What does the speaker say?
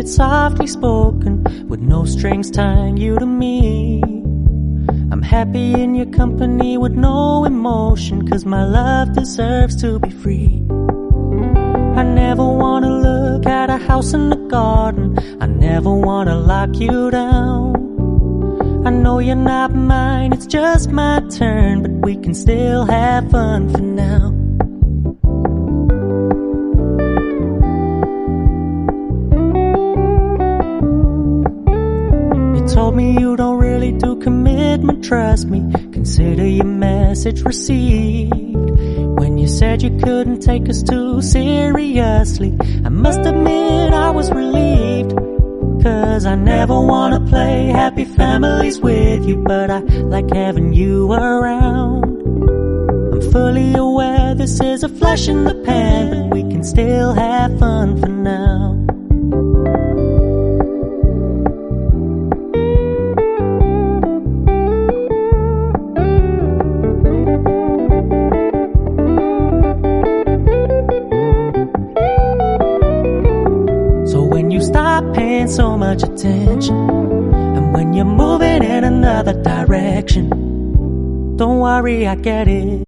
it's softly spoken, with no strings tying you to me. I'm happy in your company with no emotion, 'cause my love deserves to be free. I never wanna look at a house in the garden, I never wanna lock you down. I know you're not mine, it's just my turn, but we can still have fun for now. You told me you don't really do commitment, trust me, consider your message received. When you said you couldn't take us too seriously, I must admit I was relieved. 'Cause I never wanna play happy families with you, but I like having you around. I'm fully aware this is a flash in the pan, but we can still have fun for now. So when you stop paying so much attention, and when you're moving in another direction, don't worry, I get it.